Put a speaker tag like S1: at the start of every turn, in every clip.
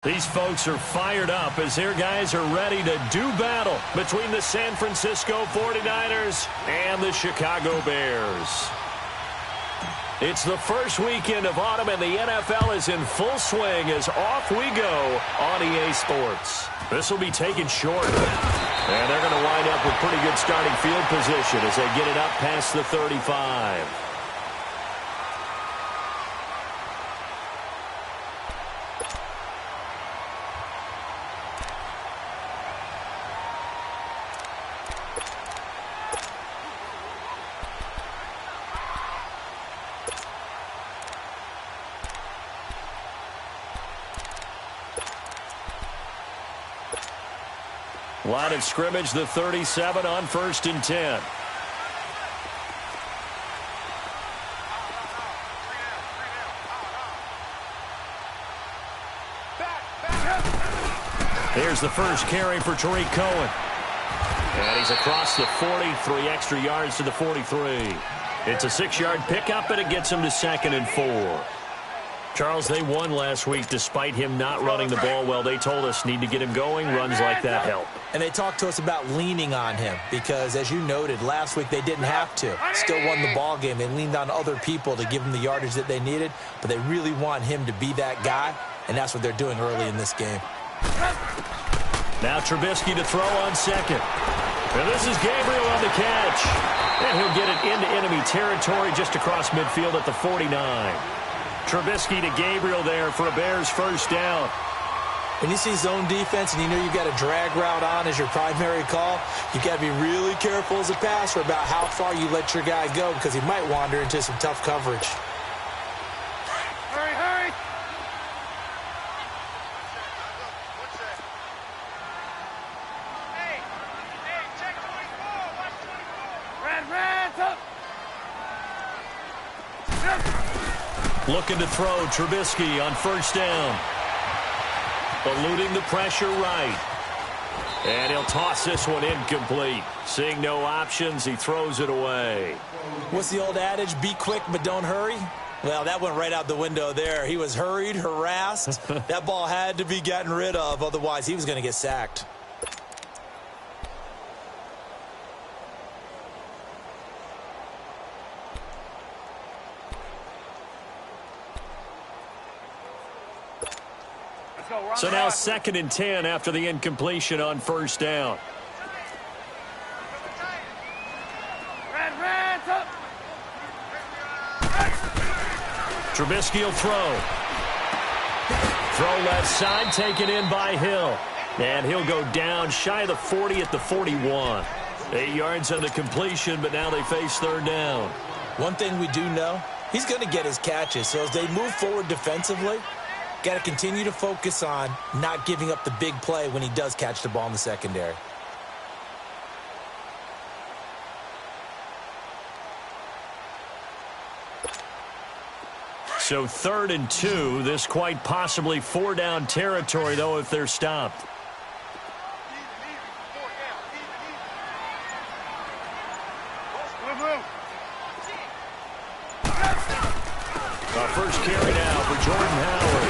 S1: These folks are fired up as their guys are ready to do battle between the San Francisco 49ers and the Chicago Bears. It's the first weekend of autumn, and the NFL is in full swing as off we go on EA Sports. This will be taken short, and they're going to wind up with pretty good starting field position as they get it up past the 35. Line of scrimmage, the 37 on 1st and 10. Here's the first carry for Tariq Cohen. And he's across the 40, 3 extra yards to the 43. It's a 6-yard pickup, and it gets him to 2nd and 4. Charles, they won last week despite him not running the ball well. They told us need to get him going. Runs like that help.
S2: And they talked to us about leaning on him because, as you noted, last week they didn't have to. Still won the ball game. They leaned on other people to give them the yardage that they needed, but they really want him to be that guy, and that's what they're doing early in this game.
S1: Now Trubisky to throw on 2nd. And this is Gabriel on the catch. And he'll get it into enemy territory just across midfield at the 49. Trubisky to Gabriel there for a Bears first down.
S2: When you see zone defense and you know you've got a drag route on as your primary call, you've got to be really careful as a passer about how far you let your guy go because he might wander into some tough coverage.
S3: Hurry, hurry! Hey, check 24, watch 24. Red, up!
S1: Looking to throw Trubisky on 1st down. Eluding the pressure right. And he'll toss this one incomplete. Seeing no options, he throws it away.
S2: What's the old adage? Be quick, but don't hurry? Well, that went right out the window there. He was hurried, harassed. That ball had to be gotten rid of, otherwise he was going to get sacked.
S1: So now 2nd and 10 after the incompletion on 1st down.
S3: Up.
S1: Trubisky will throw. Throw left side, taken in by Hill. And he'll go down shy of the 40 at the 41. 8 yards on the completion, but now they face 3rd down.
S2: One thing we do know, he's going to get his catches. So as they move forward defensively, got to continue to focus on not giving up the big play when he does catch the ball in the secondary.
S1: So 3rd and 2. This quite possibly 4-down territory, though, if they're stopped. Our first carry now for Jordan Howard.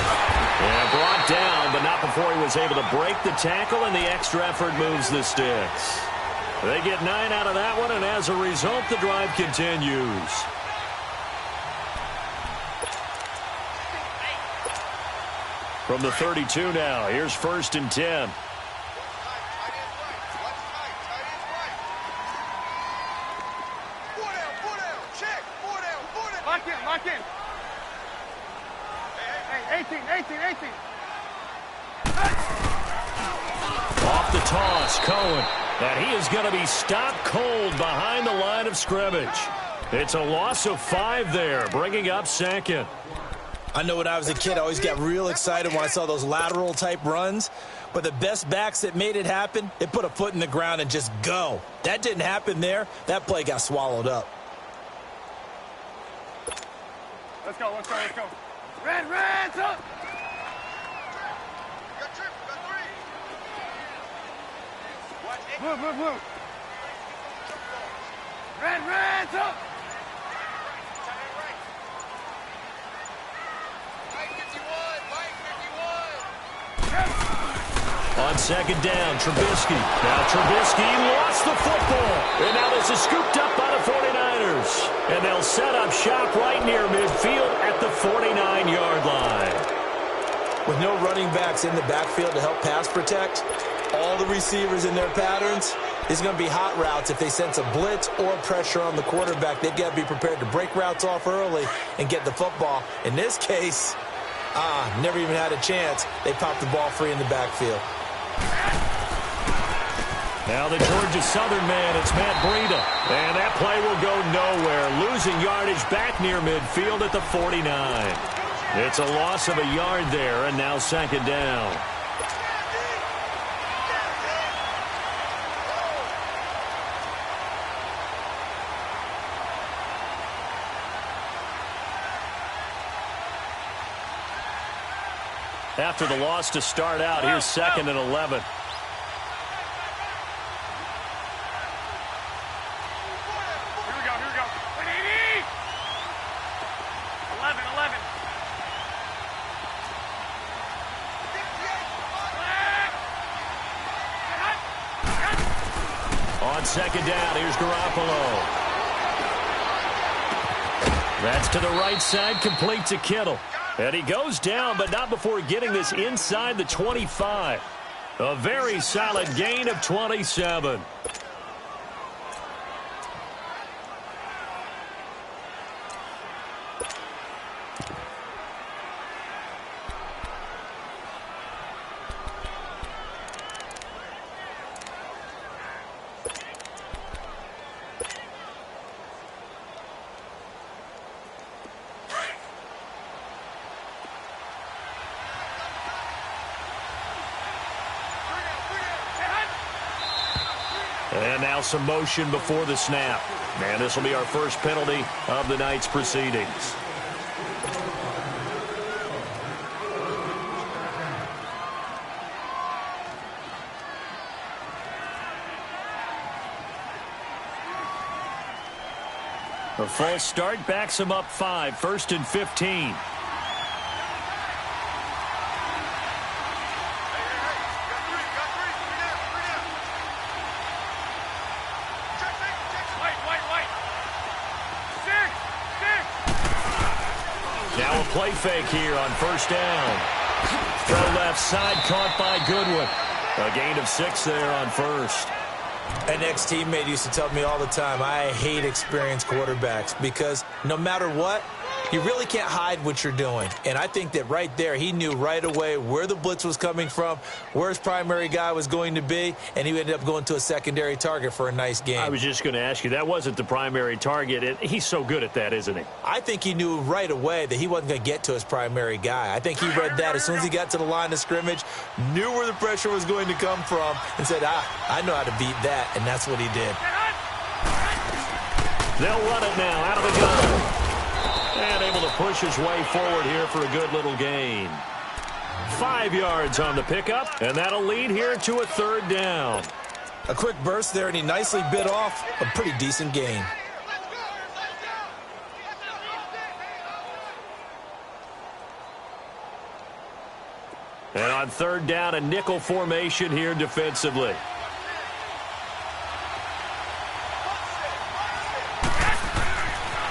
S1: And brought down, but not before he was able to break the tackle, and the extra effort moves the sticks. They get 9 out of that one, and as a result, the drive continues. From the 32 now, here's 1st and 10.
S3: Lock in. Hey, 18.
S1: Off the toss, Cohen. And he is going to be stopped cold behind the line of scrimmage. It's a loss of 5 there, bringing up 2nd.
S2: I know when I was a kid, I always got real excited when I saw those lateral-type runs. But the best backs that made it happen, they put a foot in the ground and just go. That didn't happen there. That play got swallowed up.
S3: Let's go. Red, up! Blue. Red, up!
S1: On second down, Trubisky. Now Trubisky lost the football. And now this is scooped up by the 49ers. And they'll set up shop right near midfield at the 49-yard line.
S2: With no running backs in the backfield to help pass protect, all the receivers in their patterns, these are going to be hot routes. If they sense a blitz or pressure on the quarterback, they've got to be prepared to break routes off early and get the football. In this case, never even had a chance. They popped the ball free in the backfield.
S1: Now the Georgia Southern man, it's Matt Breida. And that play will go nowhere. Losing yardage back near midfield at the 49. It's a loss of a yard there, and now second down. After the loss to start out, here's second and 11. On second down, here's Garoppolo. That's to the right side, complete to Kittle. And he goes down, but not before getting this inside the 25. A very solid gain of 27. And now some motion before the snap. And this will be our first penalty of the night's proceedings. A false start backs him up 5, 1st and 15. Now a play fake here on first down. Throw left side caught by Goodwin. A gain of 6 there on first.
S2: An ex-teammate used to tell me all the time, I hate experienced quarterbacks because no matter what, you really can't hide what you're doing. And I think that right there, he knew right away where the blitz was coming from, where his primary guy was going to be, and he ended up going to a secondary target for a nice game.
S1: I was just going to ask you, that wasn't the primary target. He's so good at that, isn't he?
S2: I think he knew right away that he wasn't going to get to his primary guy. I think he read that as soon as he got to the line of scrimmage, knew where the pressure was going to come from, and said, I know how to beat that, and that's what he did.
S1: They'll run it now out of the gun. And able to push his way forward here for a good little gain. 5 yards on the pickup, and that'll lead here to a third down.
S2: A quick burst there, and he nicely bit off a pretty decent gain.
S1: And on third down, a nickel formation here defensively.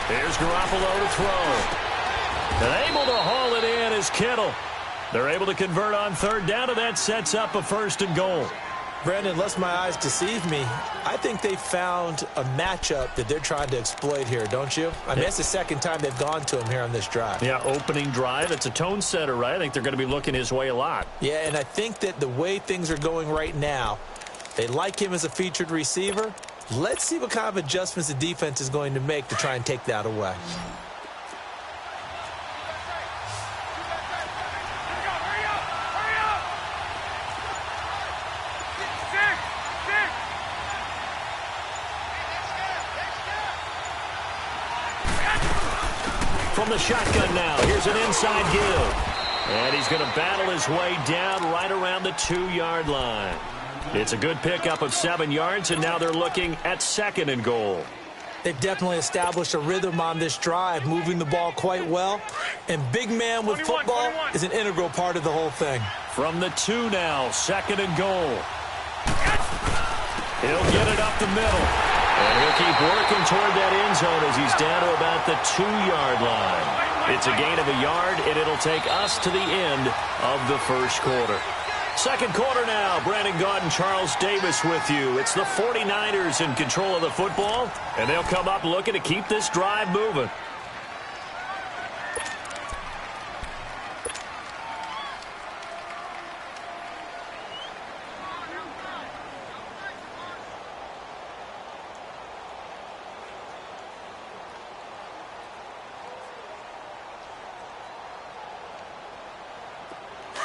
S1: Here's Garoppolo to throw. And able to haul it in is Kittle. They're able to convert on third down, and that sets up a 1st and goal.
S2: Brandon, lest my eyes deceive me, I think they found a matchup that they're trying to exploit here, don't you? I mean, that's the second time they've gone to him here on this drive.
S1: Yeah, opening drive. It's a tone setter, right? I think they're going to be looking his way a lot.
S2: Yeah, and I think that the way things are going right now, they like him as a featured receiver. Let's see what kind of adjustments the defense is going to make to try and take that away.
S1: From the shotgun now, here's an inside give. And he's going to battle his way down right around the 2-yard line. It's a good pickup of 7 yards, and now they're looking at 2nd and goal.
S2: They've definitely established a rhythm on this drive, moving the ball quite well. And big man with football is an integral part of the whole thing.
S1: From the 2 now, 2nd and goal. He'll get it up the middle. And he'll keep working toward that end zone as he's down to about the 2-yard line. It's a gain of a yard, and it'll take us to the end of the first quarter. Second quarter now. Brandon Gaudin, Charles Davis with you. It's the 49ers in control of the football, and they'll come up looking to keep this drive moving.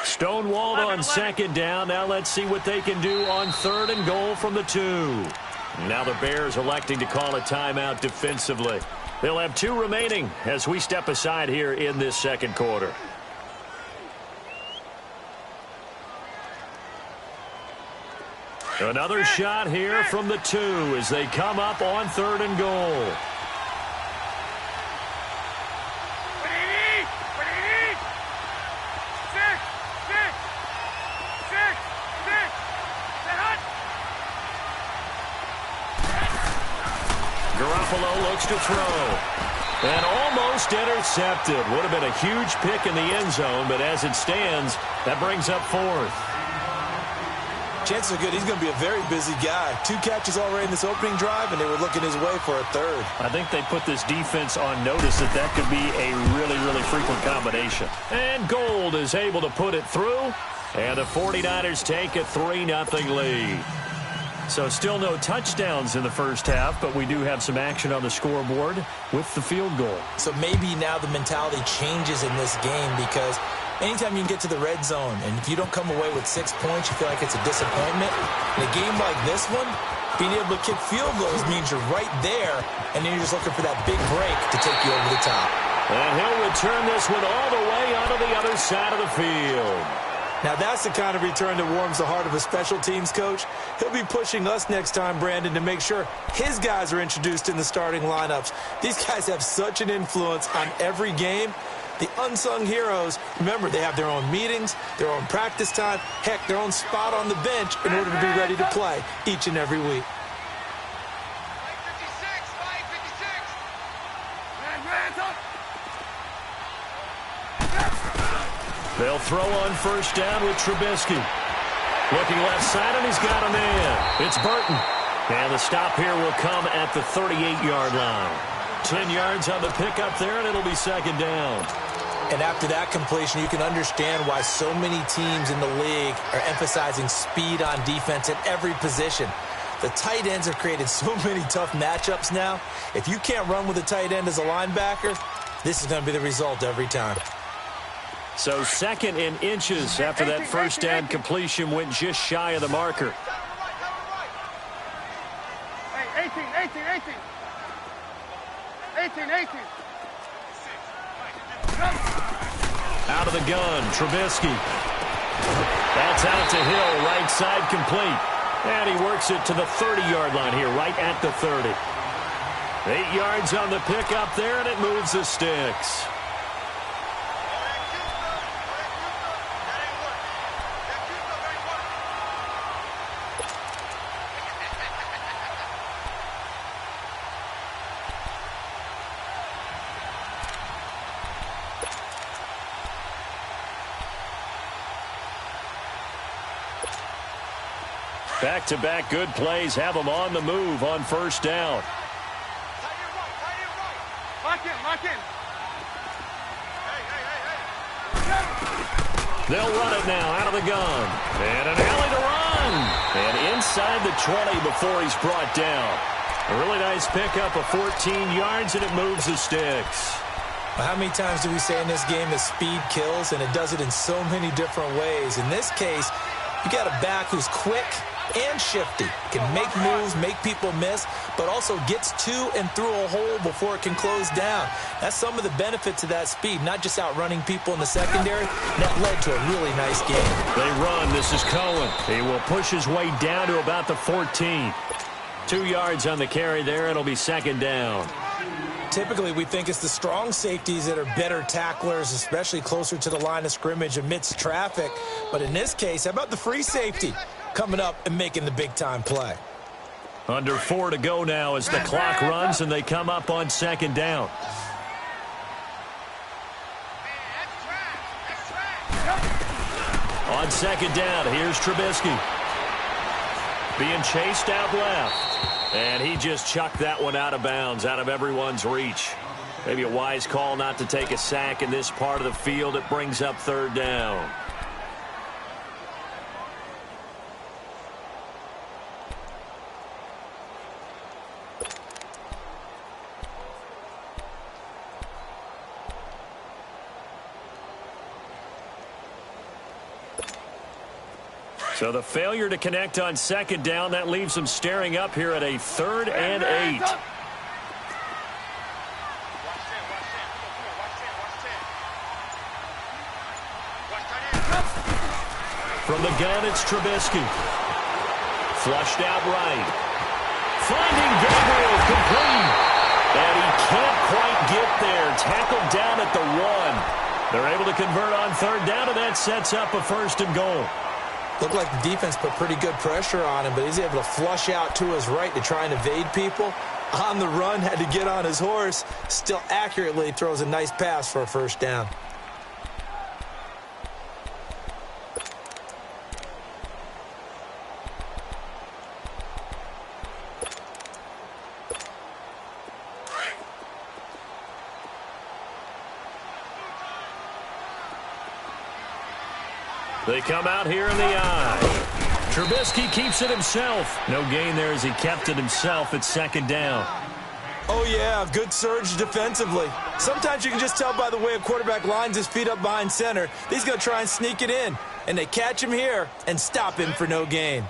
S1: Stonewalled on 2nd down. Now let's see what they can do on 3rd and goal from the 2. Now the Bears electing to call a timeout defensively. They'll have 2 remaining as we step aside here in this second quarter. Another shot here from the 2 as they come up on 3rd and goal. Garoppolo looks to throw. And almost intercepted. Would have been a huge pick in the end zone, but as it stands, that brings up 4th.
S2: Chances are good he's going to be a very busy guy. 2 catches already in this opening drive, and they were looking his way for a 3rd.
S1: I think they put this defense on notice that that could be a really, really frequent combination. And Gold is able to put it through, and the 49ers take a 3-0 lead. So still no touchdowns in the first half, but we do have some action on the scoreboard with the field goal.
S2: So maybe now the mentality changes in this game because anytime you can get to the red zone, and if you don't come away with 6 points, you feel like it's a disappointment. In a game like this one, being able to kick field goals means you're right there, and then you're just looking for that big break to take you over the top.
S1: And he'll return this one all the way onto the other side of the field.
S2: Now, that's the kind of return that warms the heart of a special teams coach. He'll be pushing us next time, Brandon, to make sure his guys are introduced in the starting lineups. These guys have such an influence on every game. The unsung heroes, remember, they have their own meetings, their own practice time, heck, their own spot on the bench in order to be ready to play each and every week.
S1: They'll throw on 1st down with Trubisky. Looking left side, and he's got a man. It's Burton. And the stop here will come at the 38-yard line. 10 yards on the pickup there, and it'll be 2nd down.
S2: And after that completion, you can understand why so many teams in the league are emphasizing speed on defense at every position. The tight ends have created so many tough matchups now. If you can't run with a tight end as a linebacker, this is going to be the result every time.
S1: So 2nd in inches after that 1st down completion went just shy of the marker.
S3: Hey, 18.
S1: Out of the gun, Trubisky. That's out to Hill, right side complete. And he works it to the 30-yard line here, right at the 30. 8 yards on the pickup there, and it moves the sticks. Back-to-back good plays have them on the move on 1st down.
S3: Lock in.
S1: They'll run it now out of the gun. And an alley to run. And inside the 20 before he's brought down. A really nice pickup of 14 yards, and it moves the sticks.
S2: Well, how many times do we say in this game that speed kills, and it does it in so many different ways? In this case, you got a back who's quick and shifty, can make moves, make people miss, but also gets to and through a hole before it can close down. That's some of the benefits of that speed, not just outrunning people in the secondary. That led to a really nice game.
S1: They run. This is Cohen. He will push his way down to about the 14. 2 yards on the carry there. It'll be second down.
S2: Typically, we think it's the strong safeties that are better tacklers, especially closer to the line of scrimmage amidst traffic. But in this case, how about the free safety coming up and making the big-time play?
S1: Under 4 to go now as the clock runs and they come up on second down. On second down, here's Trubisky. Being chased out left. And he just chucked that one out of bounds, out of everyone's reach. Maybe a wise call not to take a sack in this part of the field. It brings up third down. So the failure to connect on second down, that leaves them staring up here at a 3rd and 8. From the gun, it's Trubisky. Flushed out right. Finding Gabriel, complete. And he can't quite get there. Tackled down at the 1. They're able to convert on third down, and that sets up a 1st and goal.
S2: Looked like the defense put pretty good pressure on him, but he's able to flush out to his right to try and evade people. On the run, had to get on his horse. Still accurately throws a nice pass for a 1st down.
S1: They come out here in the eye. Trubisky keeps it himself. No gain there as he kept it himself at second down.
S2: Oh, yeah, good surge defensively. Sometimes you can just tell by the way a quarterback lines his feet up behind center. He's going to try and sneak it in. And they catch him here and stop him for no gain.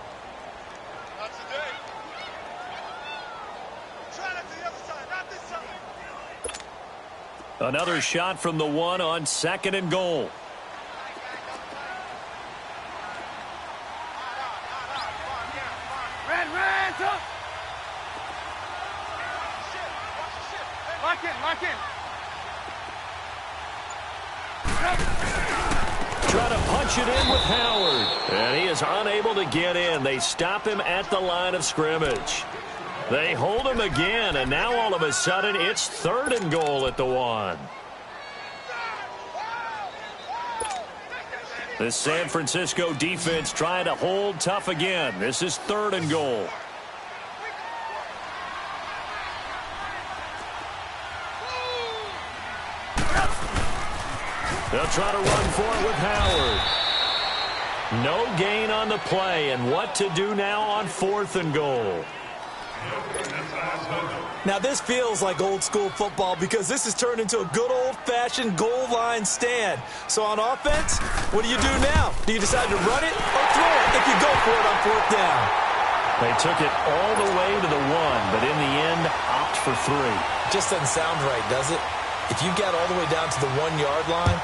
S1: Another shot from the 1 on 2nd and goal.
S3: Lock in.
S1: Try to punch it in with Howard. And he is unable to get in. They stop him at the line of scrimmage. They hold him again, and now all of a sudden it's 3rd and goal at the 1. The San Francisco defense trying to hold tough again. This is 3rd and goal. They'll try to run for it with Howard. No gain on the play, and what to do now on 4th and goal.
S2: Now, this feels like old-school football because this has turned into a good old-fashioned goal line stand. So on offense, what do you do now? Do you decide to run it or throw it if you go for it on 4th down?
S1: They took it all the way to the 1, but in the end, opt for 3.
S2: Just doesn't sound right, does it? If you get all the way down to the 1-yard line,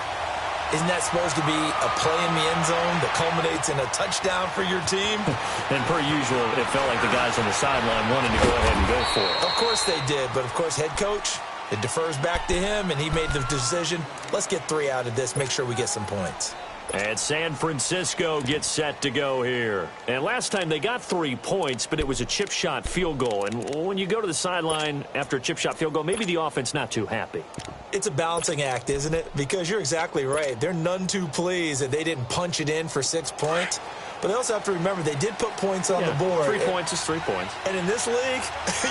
S2: isn't that supposed to be a play in the end zone that culminates in a touchdown for your team?
S1: And per usual, it felt like the guys on the sideline wanted to go ahead and go for it.
S2: Of course they did, but of course head coach, it defers back to him, and he made the decision, let's get 3 out of this, make sure we get some points.
S1: And San Francisco gets set to go here. And last time they got 3 points, but it was a chip shot field goal. And when you go to the sideline after a chip shot field goal, maybe the offense not too happy.
S2: It's a balancing act, isn't it? Because you're exactly right. They're none too pleased that they didn't punch it in for 6 points. But they also have to remember they did put points on the board.
S1: 3 points is 3 points.
S2: And in this league,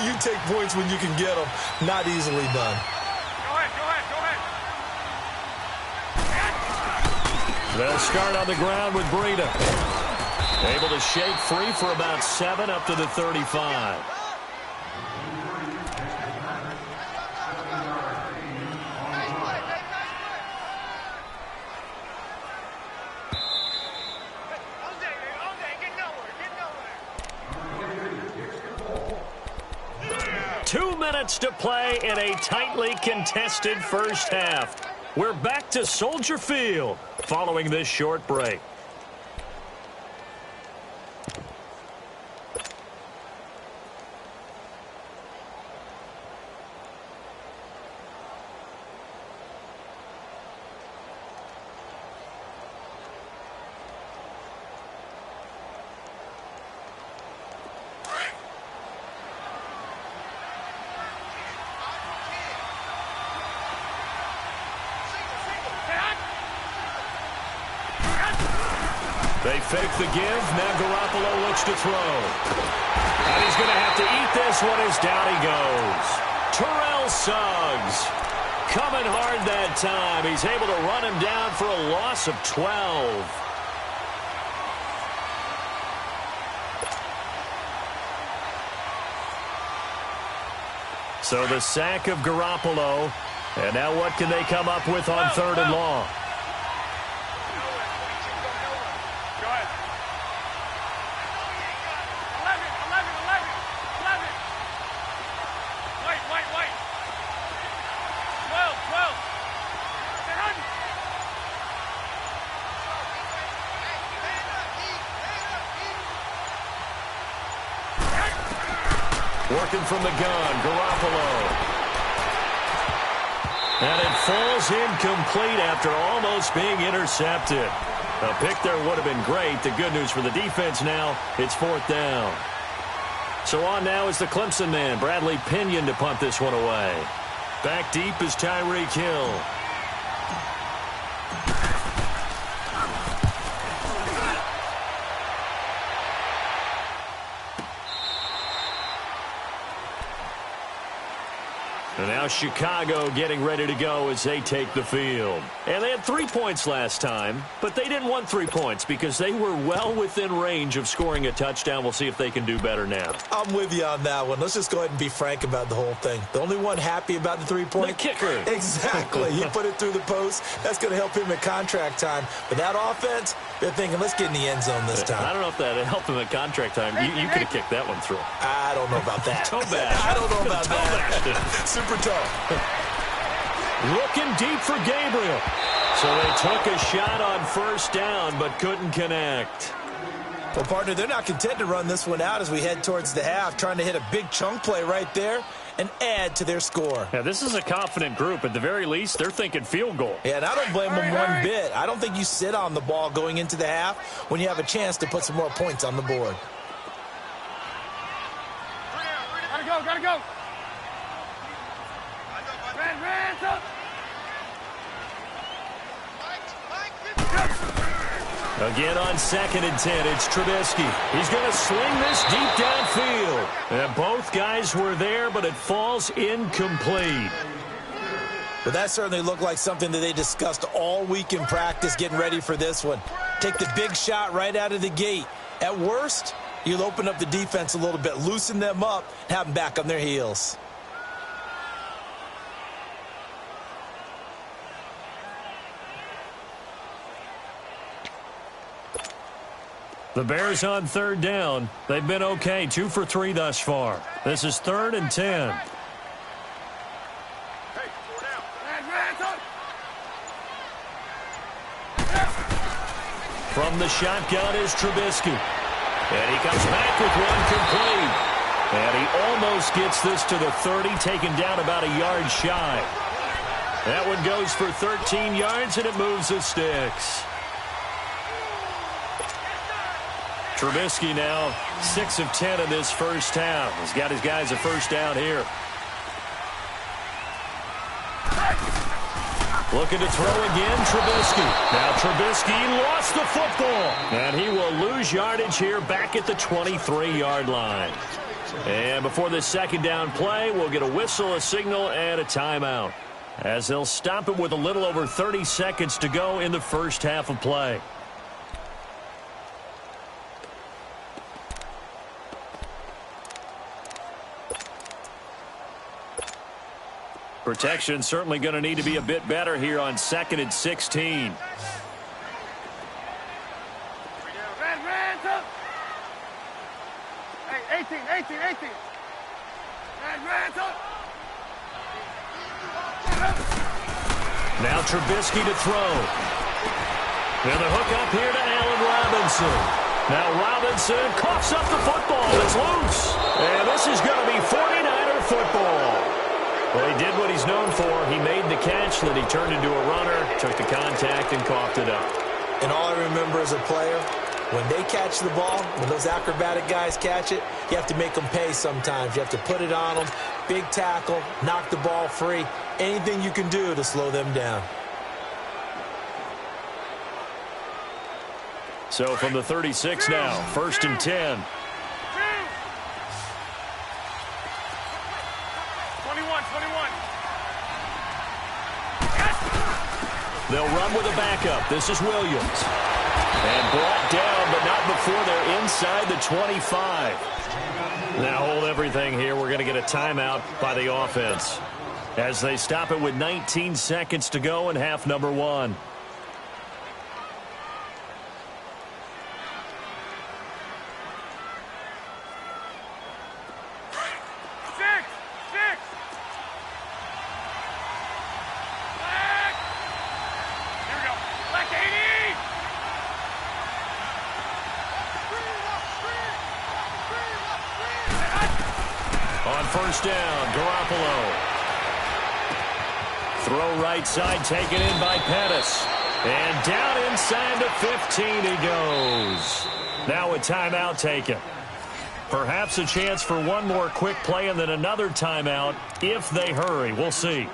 S2: you take points when you can get them. Not easily done.
S1: They'll start on the ground with Breida. Able to shake free for about 7 up to the 35. Two minutes to play in a tightly contested first half. We're back to Soldier Field following this short break. They fake the give. Now Garoppolo looks to throw. And he's going to have to eat this one as down he goes. Terrell Suggs coming hard that time. He's able to run him down for a loss of 12. So the sack of Garoppolo. And now what can they come up with on 3rd and long? Working from the gun, Garoppolo. And it falls incomplete after almost being intercepted. A pick there would have been great. The good news for the defense now, it's 4th down. So on now is the Clemson man, Bradley Pinion, to punt this one away. Back deep is Tyreek Hill. And now Chicago getting ready to go as they take the field. And they had 3 points last time, but they didn't want 3 points because they were well within range of scoring a touchdown. We'll see if they can do better now.
S2: I'm with you on that one. Let's just go ahead and be frank about the whole thing. The only one happy about the 3-point?
S1: The kicker.
S2: Exactly. He put it through the post. That's going to help him at contract time. But that offense, they're thinking, let's get in the end zone this time.
S1: I don't know if that helped him at contract time. You could have kicked that one through.
S2: I don't know about that.
S1: Toe bash.
S2: I don't know about that.
S1: Super tough. Looking deep for Gabriel. So they took a shot on 1st down, but couldn't connect.
S2: Well, partner, they're not content to run this one out as we head towards the half, trying to hit a big chunk play right there and add to their score.
S1: Yeah, this is a confident group. At the very least, they're thinking field goal.
S2: Yeah, and I don't blame them one bit. I don't think you sit on the ball going into the half when you have a chance to put some more points on the board.
S3: Gotta go.
S1: Again on 2nd and 10, it's Trubisky. He's going to sling this deep downfield. And both guys were there, but it falls incomplete.
S2: But that certainly looked like something that they discussed all week in practice getting ready for this one. Take the big shot right out of the gate. At worst, you'll open up the defense a little bit, loosen them up, and have them back on their heels.
S1: The Bears on 3rd down. They've been okay, 2 for 3 thus far. This is 3rd and 10. From the shotgun is Trubisky. And he comes back with one complete. And he almost gets this to the 30, taken down about a yard shy. That one goes for 13 yards, and it moves the sticks. Trubisky now 6 of 10 in this first half. He's got his guys a 1st down here. Looking to throw again, Trubisky. Now Trubisky lost the football. And he will lose yardage here back at the 23-yard line. And before this 2nd down play, we'll get a whistle, a signal, and a timeout, as they'll stop it with a little over 30 seconds to go in the first half of play. Protection certainly going to need to be a bit better here on 2nd and 16.
S3: Hey, 18.
S1: Now Trubisky to throw. And the hook up here to Allen Robinson. Now Robinson coughs up the football. It's loose. And this is going to be 49er football. Well, he did what he's known for. He made the catch, then he turned into a runner, took the contact, and coughed it up.
S2: And all I remember as a player, when they catch the ball, when those acrobatic guys catch it, you have to make them pay sometimes. You have to put it on them, big tackle, knock the ball free, anything you can do to slow them down.
S1: So from the 36 now, 1st and 10.
S3: 21.
S1: They'll run with a backup. This is Williams. And brought down, but not before they're inside the 25. Now hold everything here. We're going to get a timeout by the offense as they stop it with 19 seconds to go in half number 1. First down, Garoppolo. Throw right side, taken in by Pettis. And down inside the 15 he goes. Now a timeout taken. Perhaps a chance for one more quick play and then another timeout if they hurry. We'll see.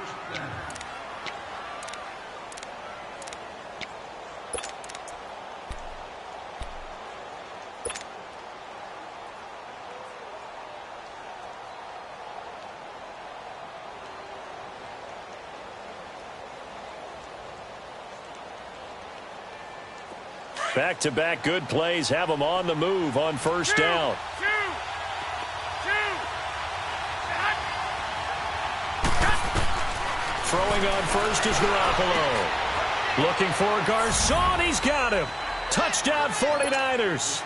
S1: Back-to-back good plays have them on the move on first down. Throwing on first is Garoppolo. Looking for Garcon. He's got him. Touchdown 49ers.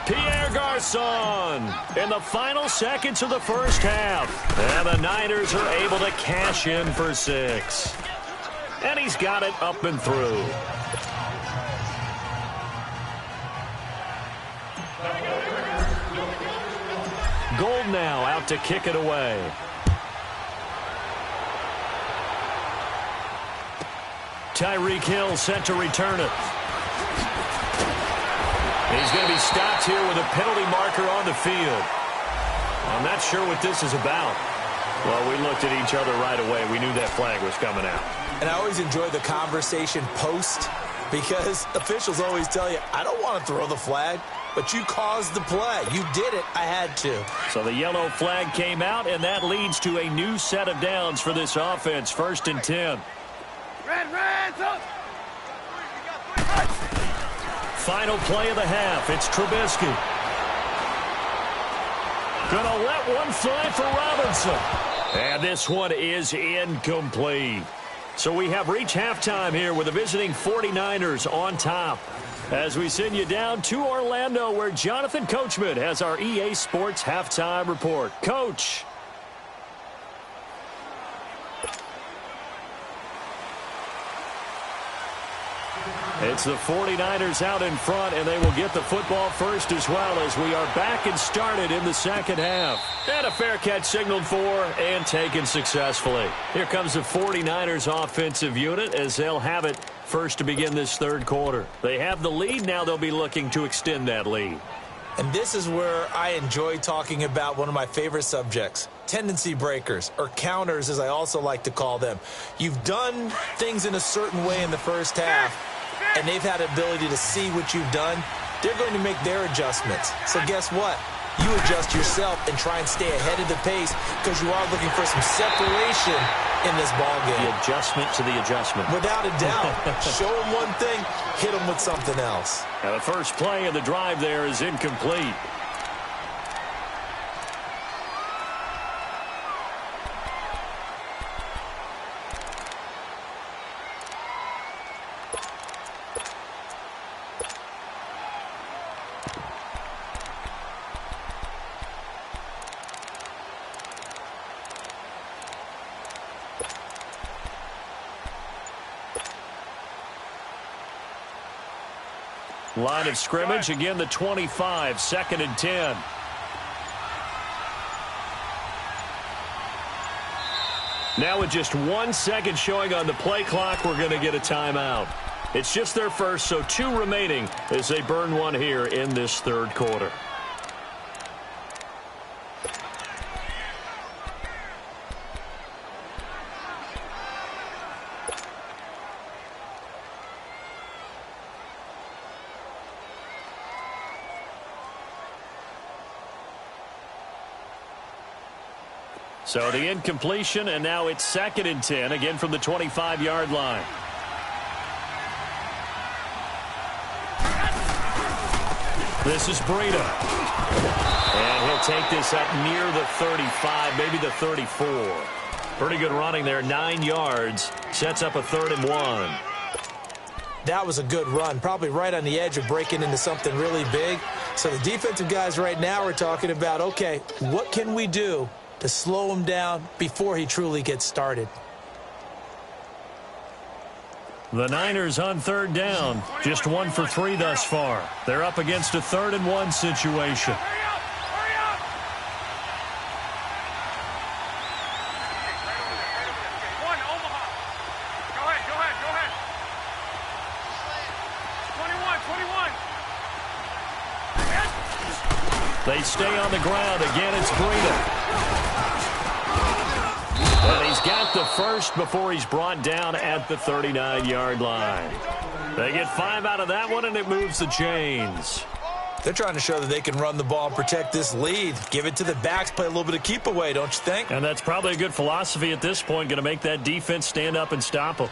S1: Pierre Garcon in the final seconds of the first half. And the Niners are able to cash in for 6. And he's got it up and through. Gold now out to kick it away. Tyreek Hill set to return it. He's going to be stopped here with a penalty marker on the field. I'm not sure what this is about. Well, we looked at each other right away. We knew that flag was coming out.
S2: And I always enjoy the conversation post because officials always tell you, I don't want to throw the flag, but you caused the play. You did it. I had to.
S1: So the yellow flag came out, and that leads to a new set of downs for this offense. 1st and 10.
S3: Red, up.
S1: Final play of the half. It's Trubisky. Gonna let one fly for Robinson. And this one is incomplete. So we have reached halftime here with the visiting 49ers on top. As we send you down to Orlando, where Jonathan Coachman has our EA Sports halftime report. Coach. It's the 49ers out in front, and they will get the football first as well as we are back and started in the second half. And a fair catch signaled for and taken successfully. Here comes the 49ers offensive unit as they'll have it first to begin this third quarter. They have the lead. Now they'll be looking to extend that lead.
S2: And this is where I enjoy talking about one of my favorite subjects, tendency breakers, or counters as I also like to call them. You've done things in a certain way in the first half, and they've had the ability to see what you've done. They're going to make their adjustments. So guess what? You adjust yourself and try and stay ahead of the pace because you are looking for some separation in this ball game.
S1: The adjustment to the adjustment.
S2: Without a doubt. Show them one thing, hit them with something else.
S1: Now the first play of the drive there is incomplete. Line of scrimmage, again the 25, 2nd and 10. Now with just 1 second showing on the play clock, we're going to get a timeout. It's just their first, so 2 remaining as they burn one here in this third quarter. So the incompletion, and now it's 2nd and 10, again from the 25-yard line. This is Breida. And he'll take this up near the 35, maybe the 34. Pretty good running there, 9 yards. Sets up a 3rd and 1.
S2: That was a good run, probably right on the edge of breaking into something really big. So the defensive guys right now are talking about, okay, what can we do to slow him down before he truly gets started?
S1: The Niners on 3rd down, just 1 for 3 thus far. They're up against a 3rd and 1 situation.
S3: Hurry up! Hurry up! One, Omaha. Go ahead, go ahead, go ahead. 21, 21.
S1: They stay on the ground. Again, it's Breida. And he's got the first before he's brought down at the 39-yard line. They get 5 out of that one, and it moves the chains.
S2: They're trying to show that they can run the ball and protect this lead. Give it to the backs, play a little bit of keep away, don't you think?
S1: And that's probably a good philosophy at this point, going to make that defense stand up and stop them.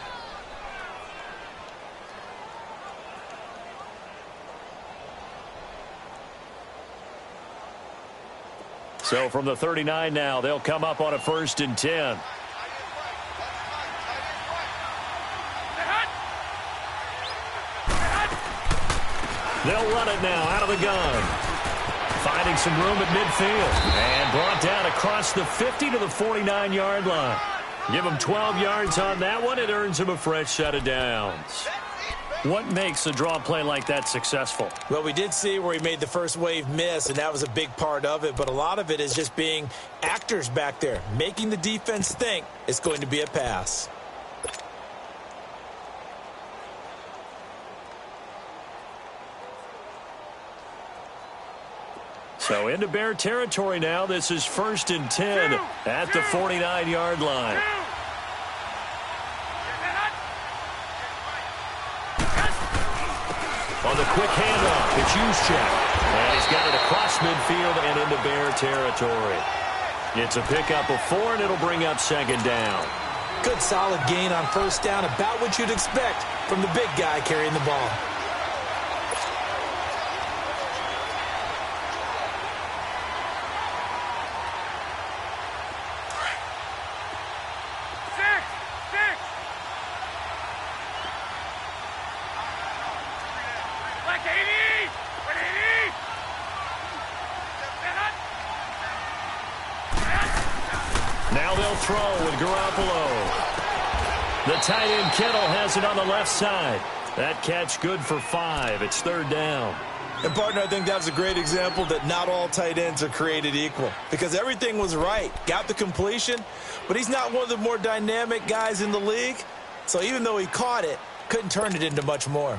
S1: So from the 39 now, they'll come up on a 1st and 10. They'll run it now out of the gun. Finding some room at midfield. And brought down across the 50 to the 49-yard line. Give them 12 yards on that one. It earns them a fresh set of downs. What makes a draw play like that successful?
S2: Well, we did see where he made the first wave miss, and that was a big part of it. But a lot of it is just being actors back there, making the defense think it's going to be a pass.
S1: So into Bear territory now. This is 1st and 10 at the 49-yard line. On the quick handoff, it's Juszczyk. And he's got it across midfield and into Bear territory. It's a pickup of 4, and it'll bring up 2nd down.
S2: Good solid gain on 1st down, about what you'd expect from the big guy carrying the ball.
S1: Now they'll throw with Garoppolo. The tight end Kittle has it on the left side. That catch good for 5. It's 3rd down.
S2: And, partner, I think that was a great example that not all tight ends are created equal. Because everything was right. Got the completion, but he's not one of the more dynamic guys in the league. So even though he caught it, couldn't turn it into much more.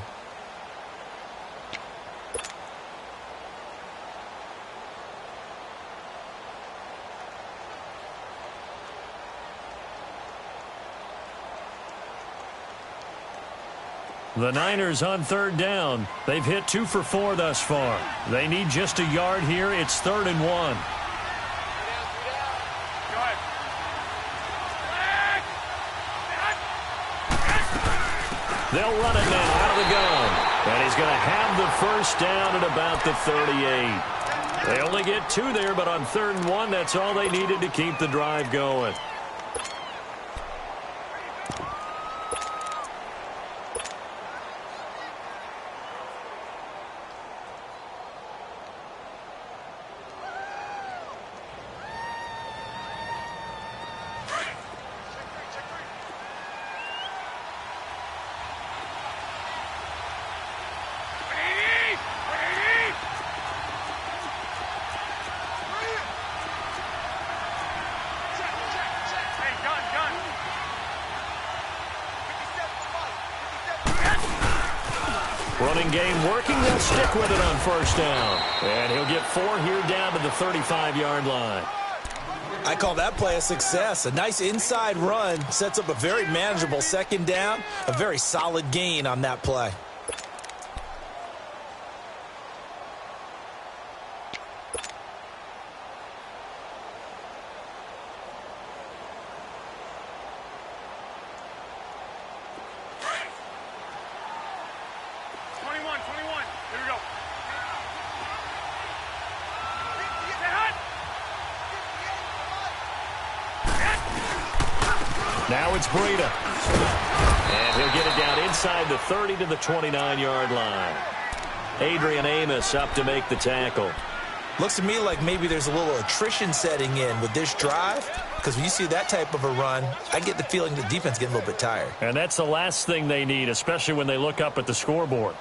S1: The Niners on 3rd down. They've hit 2 for 4 thus far. They need just a yard here. It's 3rd and 1. They'll run it now out of the gun. And he's going to have the 1st down at about the 38. They only get 2 there, but on 3rd and 1, that's all they needed to keep the drive going. Running game working. They'll stick with it on 1st down. And he'll get 4 here down to the 35-yard line.
S2: I call that play a success. A nice inside run sets up a very manageable 2nd down. A very solid gain on that play.
S1: Now it's Breida. And he'll get it down inside the 30 to the 29-yard line. Adrian Amos up to make the tackle.
S2: Looks to me like maybe there's a little attrition setting in with this drive, because when you see that type of a run, I get the feeling the defense getting a little bit tired.
S1: And that's the last thing they need, especially when they look up at the scoreboard.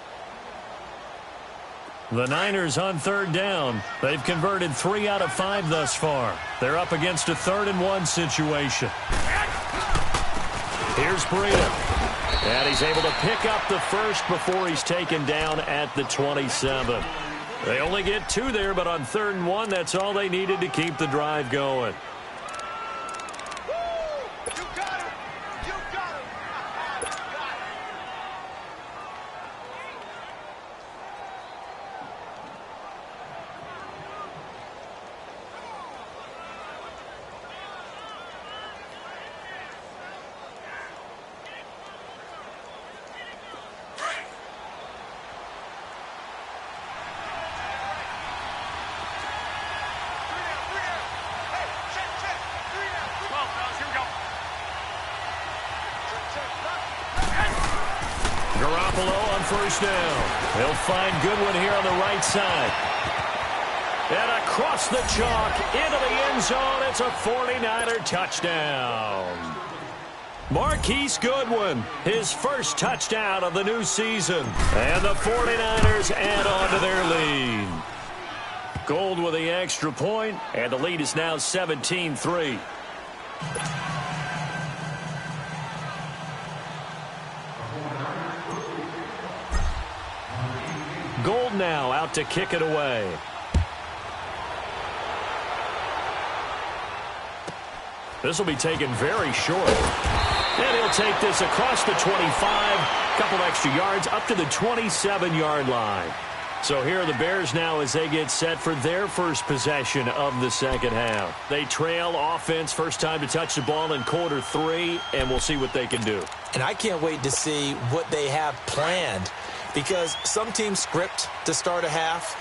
S1: The Niners on third down. They've converted 3 out of 5 thus far. They're up against a 3rd-and-1 situation. Here's Breida. And he's able to pick up the first before he's taken down at the 27. They only get 2 there, but on 3rd and 1, that's all they needed to keep the drive going. First down. They'll find Goodwin here on the right side. And across the chalk into the end zone. It's a 49er touchdown. Marquise Goodwin, his first touchdown of the new season. And the 49ers add on to their lead. Gold with the extra point, and the lead is now 17-3. Gold now out to kick it away. This will be taken very short. And he'll take this across the 25, couple extra yards up to the 27-yard line. So here are the Bears now as they get set for their first possession of the second half. They trail offense, first time to touch the ball in quarter 3, and we'll see what they can do.
S2: And I can't wait to see what they have planned, because some teams script to start a half.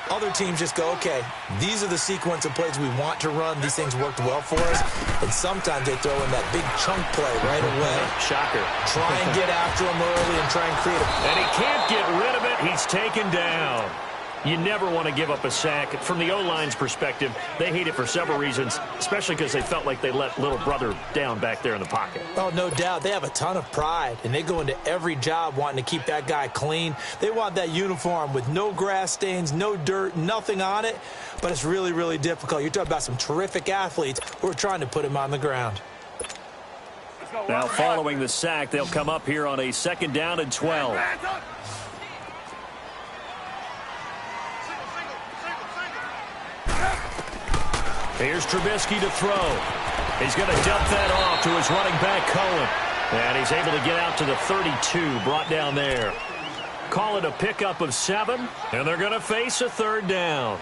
S2: Other teams just go, okay, these are the sequence of plays we want to run. These things worked well for us. And sometimes they throw in that big chunk play right away.
S1: Shocker.
S2: Try and get after him early and try and create a...
S1: And he can't get rid of it. He's taken down. You never want to give up a sack. From the O-line's perspective, they hate it for several reasons, especially because they felt like they let little brother down back there in the pocket.
S2: Oh, no doubt. They have a ton of pride, and they go into every job wanting to keep that guy clean. They want that uniform with no grass stains, no dirt, nothing on it, but it's really, really difficult. You're talking about some terrific athletes who are trying to put him on the ground.
S1: Now, following the sack, they'll come up here on a 2nd down and 12. Here's Trubisky to throw. He's going to dump that off to his running back, Cohen. And he's able to get out to the 32, brought down there. Call it a pickup of 7, and they're going to face a 3rd down.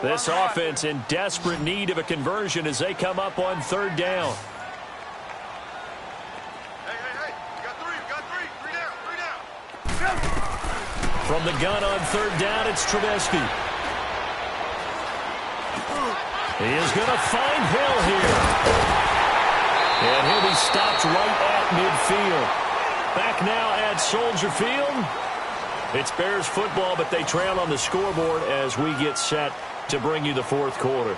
S1: This offense in desperate need of a conversion as they come up on 3rd down.
S3: Hey, you got three. Three down.
S1: From the gun on 3rd down, it's Trubisky. He is going to find Hill here. And he'll be stopped right at midfield. Back now at Soldier Field. It's Bears football, but they trail on the scoreboard as we get set to bring you the 4th quarter.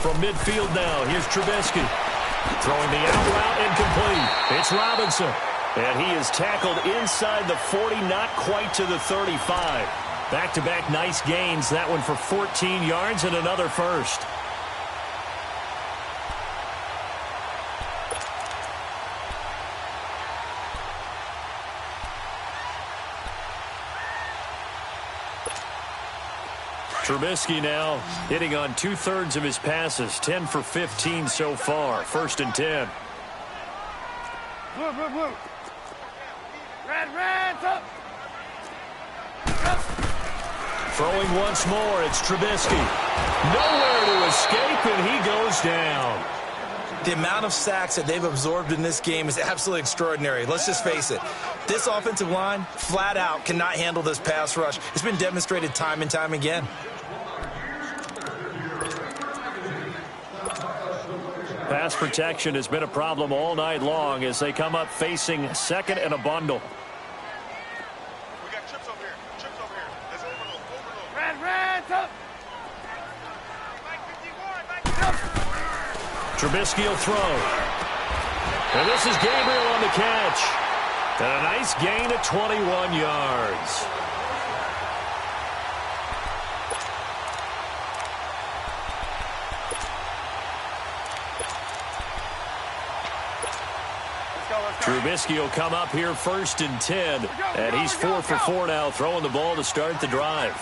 S1: From midfield now, here's Trubisky. Throwing the out route incomplete. It's Robinson. And he is tackled inside the 40, not quite to the 35. Back-to-back nice gains. That one for 14 yards and another first. Trubisky now hitting on 2/3 of his passes, 10 for 15 so far. 1st and 10.
S3: Blue, blue, blue. Red, up.
S1: Throwing once more, it's Trubisky. Nowhere to escape, and he goes down.
S2: The amount of sacks that they've absorbed in this game is absolutely extraordinary. Let's just face it. This offensive line, flat out, cannot handle this pass rush. It's been demonstrated time and time again.
S1: Pass protection has been a problem all night long as they come up facing 2nd and a bundle.
S3: We got chips over here. Chips over here. There's overload. Red, up.
S1: Trubisky will throw. And this is Gabriel on the catch. And a nice gain of 21 yards. Trubisky will come up here 1st and 10. And he's 4 for 4 now, throwing the ball to start the drive.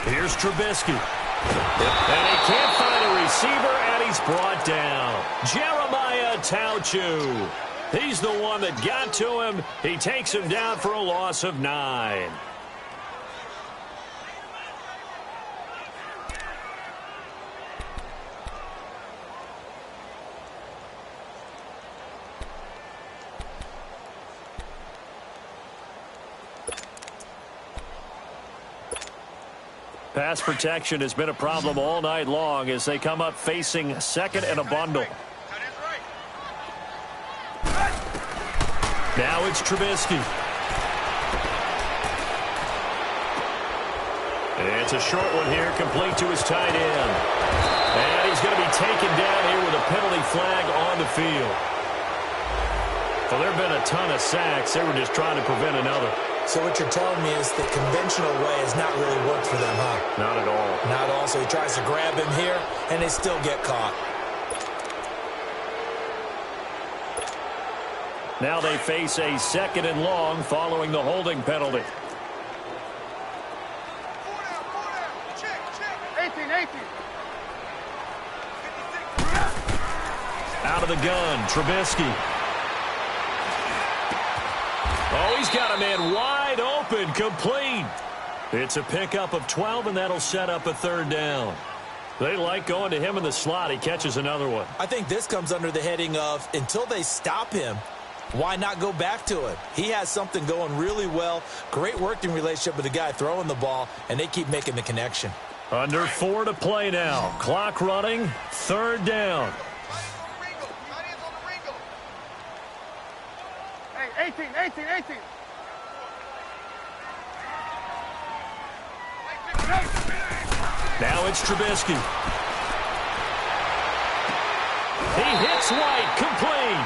S1: Here's Trubisky. And he can't find a receiver, and he's brought down. Jeremiah Tauchu. He's the one that got to him. He takes him down for a loss of 9. Pass protection has been a problem all night long as they come up facing 2nd and a bundle. Now it's Trubisky. It's a short one here, complete to his tight end. And he's going to be taken down here with a penalty flag on the field. Well, there have been a ton of sacks. They were just trying to prevent another.
S2: So what you're telling me is the conventional way has not really worked for them, huh?
S1: Not at all.
S2: Not at all. So he tries to grab him here, and they still get caught.
S1: Now they face a 2nd and long following the holding penalty.
S3: 18.
S1: Out of the gun, Trubisky. Oh, he's got a man wide open, complete. It's a pickup of 12, and that'll set up a 3rd down. They like going to him in the slot. He catches another one.
S2: I think this comes under the heading of until they stop him, why not go back to him? He has something going really well. Great working relationship with the guy throwing the ball, and they keep making the connection.
S1: Under 4 to play now. Clock running, 3rd down.
S3: Hey, 18.
S1: Now it's Trubisky. He hits White, complete.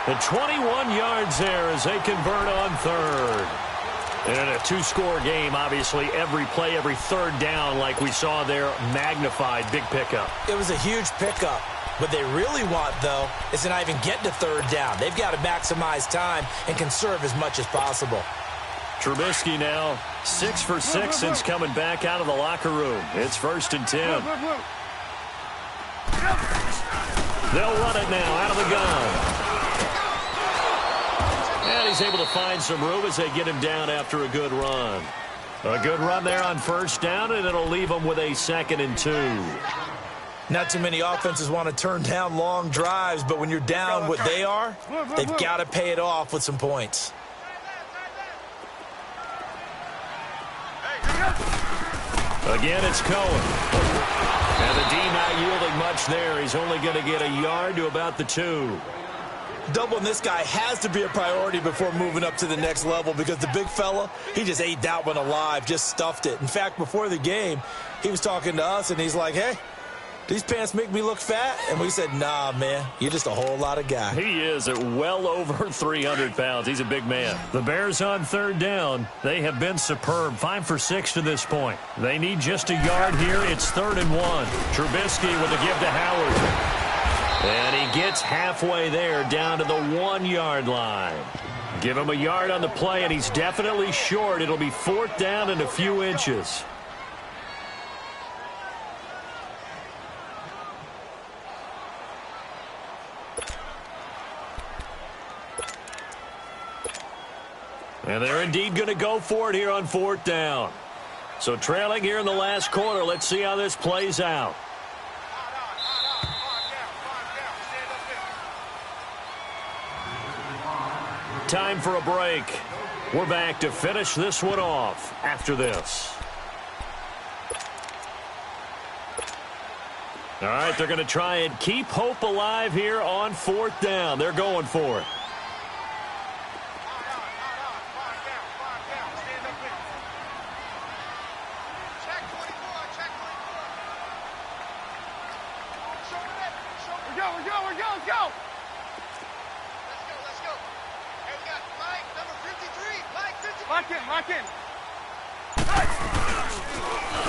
S1: The 21 yards there as they convert on 3rd. In a 2-score game, obviously, every play, every 3rd down, like we saw there, magnified. Big pickup.
S2: It was a huge pickup. What they really want, though, is to not even get to 3rd down. They've got to maximize time and conserve as much as possible.
S1: Trubisky now 6 for 6 since coming back out of the locker room. It's 1st and 10. They'll run it now out of the gun. And he's able to find some room as they get him down after a good run. A good run there on 1st down, and it'll leave him with a 2nd and 2.
S2: Not too many offenses want to turn down long drives, but when you're down what they are, they've got to pay it off with some points.
S1: Again, it's Cohen. And the D not yielding much there. He's only going to get a yard to about the 2.
S2: Doubling this guy has to be a priority before moving up to the next level because the big fella, he just ate that one alive, just stuffed it. In fact, before the game, he was talking to us, and he's like, hey, these pants make me look fat? And we said, nah, man, you're just a whole lot of guy.
S1: He is at well over 300 pounds. He's a big man. The Bears on 3rd down. They have been superb. 5 for 6 to this point. They need just a yard here. It's 3rd and 1. Trubisky with the give to Howard. And he gets halfway there, down to the 1-yard line. Give him a yard on the play, and he's definitely short. It'll be 4th down and a few inches. And they're indeed going to go for it here on 4th down. So trailing here in the last quarter. Let's see how this plays out. Time for a break. We're back to finish this one off after this. All right, they're going to try and keep hope alive here on 4th down. They're going for it.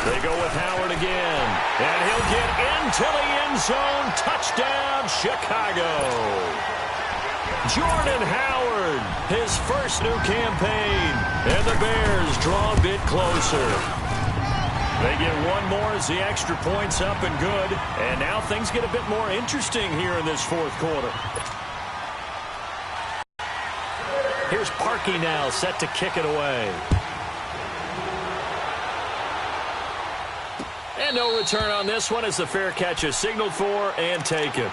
S1: They go with Howard again, and he'll get into the end zone. Touchdown, Chicago. Jordan Howard, his first new campaign, and the Bears draw a bit closer. They get one more as the extra point's up and good, and now things get a bit more interesting here in this 4th quarter. Here's Parkey now, set to kick it away. And no return on this one as the fair catch is signaled for and taken.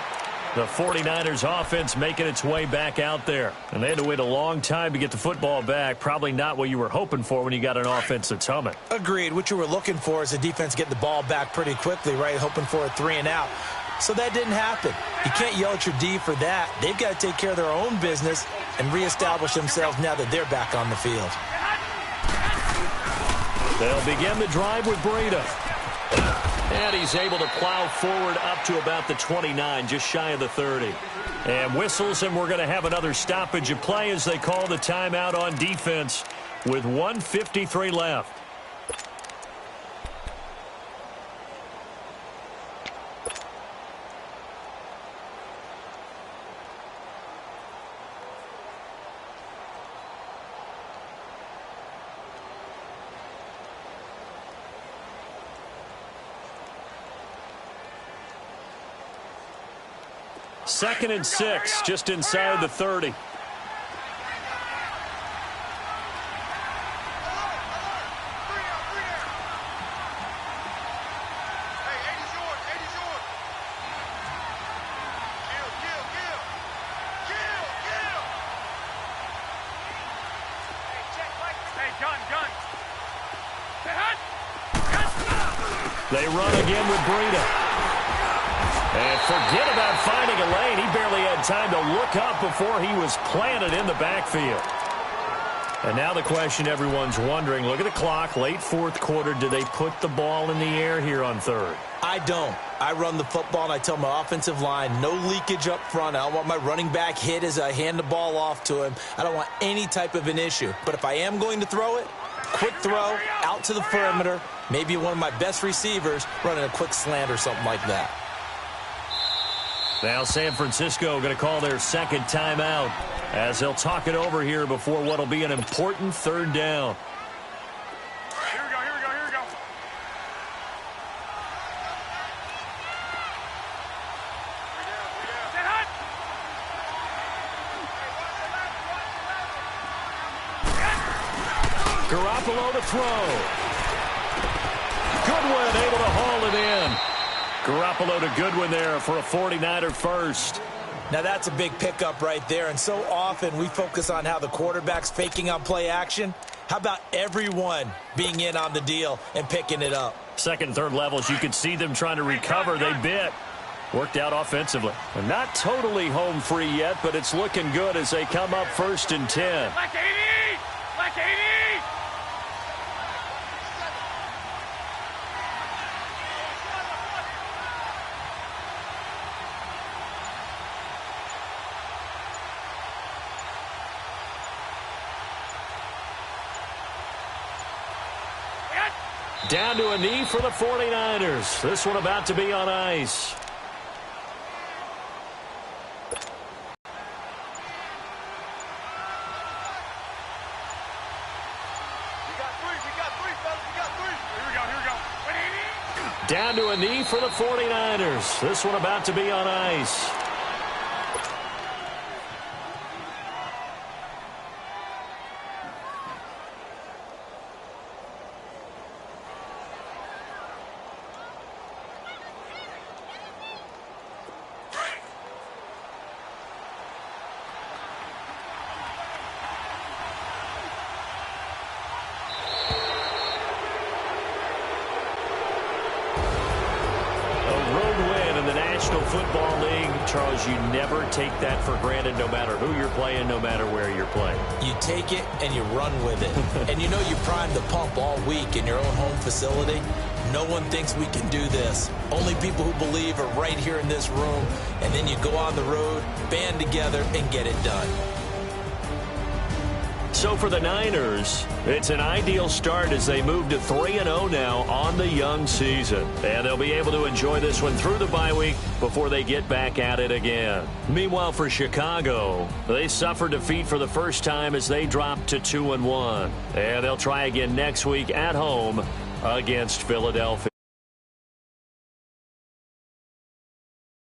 S1: The 49ers offense making its way back out there. And they had to wait a long time to get the football back. Probably not what you were hoping for when you got an offense that's humming.
S2: Agreed. What you were looking for is the defense getting the ball back pretty quickly, right? Hoping for a 3 and out. So that didn't happen. You can't yell at your D for that. They've got to take care of their own business and reestablish themselves now that they're back on the field.
S1: They'll begin the drive with Breida. And he's able to plow forward up to about the 29, just shy of the 30. And whistles, and we're going to have another stoppage of play as they call the timeout on defense with 1:53 left. Second and 6, just inside the 30. They run again with Breida. And forget about finding a lane. He barely had time to look up before he was planted in the backfield. And now the question everyone's wondering, look at the clock, late 4th quarter. Do they put the ball in the air here on 3rd?
S2: I don't. I run the football, and I tell my offensive line, no leakage up front. I don't want my running back hit as I hand the ball off to him. I don't want any type of an issue. But if I am going to throw it, quick throw, out to the perimeter, maybe one of my best receivers running a quick slant or something like that.
S1: Now San Francisco going to call their second timeout as they'll talk it over here before what will be an important 3rd down.
S3: Here we go.
S1: Garoppolo to throw. Goodwin able to haul it in. Garoppolo to Goodwin there for a 49er first.
S2: Now that's a big pickup right there, and so often we focus on how the quarterback's faking on play action. How about everyone being in on the deal and picking it up?
S1: Second and 3rd levels, you could see them trying to recover. They bit. Worked out offensively. And not totally home free yet, but it's looking good as they come up 1st and 10.
S3: Black 80! Black 80!
S1: Down to a knee for the 49ers. This one about to be on ice. Down to a knee for the 49ers. This one about to be on ice. Football League, Charles, you never take that for granted no matter who you're playing, no matter where you're playing.
S2: You take it and you run with it. And you know you primed the pump all week in your own home facility. No one thinks we can do this. Only people who believe are right here in this room. And then you go on the road, band together, and get it done.
S1: So for the Niners, it's an ideal start as they move to 3-0 now on the young season. And they'll be able to enjoy this one through the bye week before they get back at it again. Meanwhile, for Chicago, they suffered defeat for the first time as they dropped to 2-1. And they'll try again next week at home against Philadelphia.